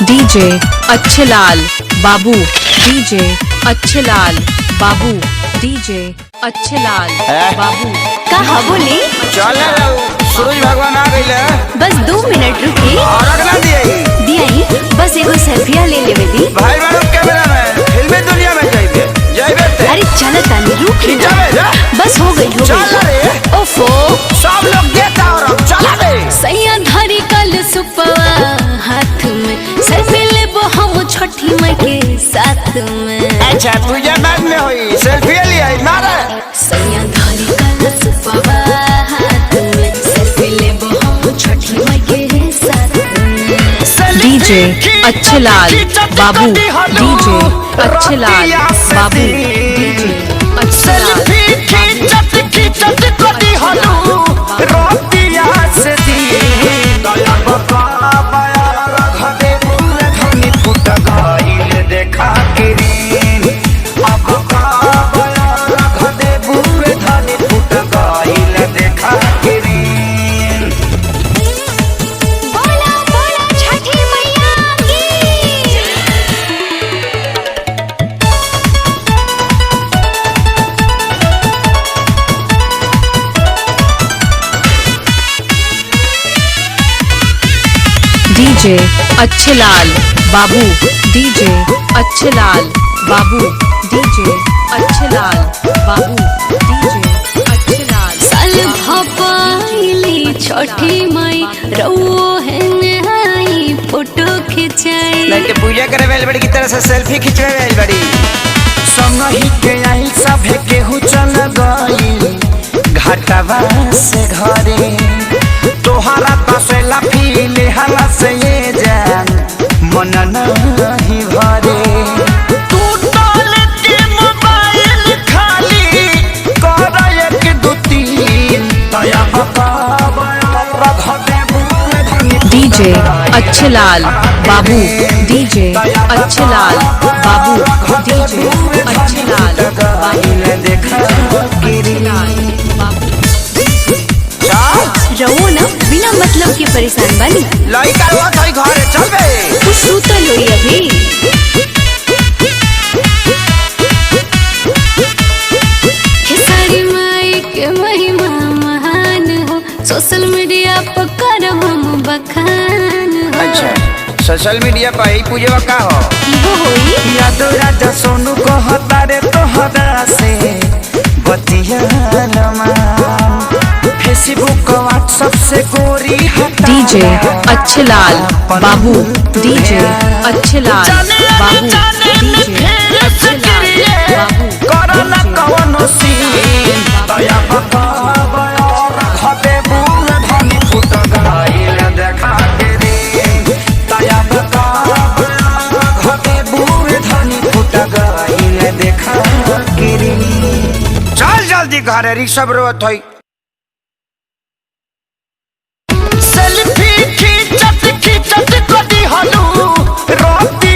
DJ Achhelal बाबू, DJ Achhelal बाबू, DJ Achhelal बाबू। कहा बोली चल सूरज भगवान आ गइले। बस 2 मिनट रुकी। और अगला दियाई बस एगो सेल्फिया ले लेवे दी। भाई बारू कैमरा में फिल्मी दुनिया में जाइबे ते। अरे चल तानी रुक जा। बस हो गई चल रे। ओफो सब लोग देखता और चला बे। सैया धरी कल सुपवा हाथ में सेल्फी लेबो हम छठी माई के साथ में। अच्छा पूजा बाद में होई सेल्फी ले आई मारा। सैया धरी कल सुपवा हाथ में सेल्फी लेबो हम छठी माई के साथ में। डीजे अच्छेलाल बाबू, डीजे अच्छेलाल बाबू, डीजे अच्छेलाल डीजे अच्छेलाल बाबू, डीजे अच्छेलाल बाबू, डीजे अच्छेलाल बाबू, डीजे अच्छेलाल। साल भपाइली छठी माई रउओ है नहाई फोटो खिंचाई। लड़के पूजा करे वाली बड़ी की तरह से सेल्फी खिंचवे वाली बड़ी। संग ही के आई सभे केहू चल गई घाटवा से घरे। तोहरा तसेला फीले हला से ये जान मन नहीं भरे। तू तोले के मोबाइल खाली कर 1 2 3 दया डीजे अच्छेलाल बाबू, डीजे अच्छेलाल बाबू, डीजे अच्छेलाल रहो ना बिना मतलब के परेशान बानी। लइका वो थई घरे चल बे। तू सुतल होई अभी। खेसारी माई के महिमा महान हो सोशल मीडिया पर करब हम बखान हो। अच्छा सोशल मीडिया पर ही पूजे का हो वो होई यादो राजा सोनू को हतारे तो हदा से बतिया फेसबुक व्हाट्सएप से गोरी हटा। डीजे अच्छेलाल बाबू, डीजे अच्छेलाल बाबू, डीजे अच्छेलाल बाबू। करला कवनो सीन दया बता और घटे बुल धनी फुट गइल देखा के रे। दया बता घटे बुल धनी फुट गइल देखा के रे। चल जल्दी घरे रिसब रोत होई। सेल्फी खींचत खींचत कदी हलू रोती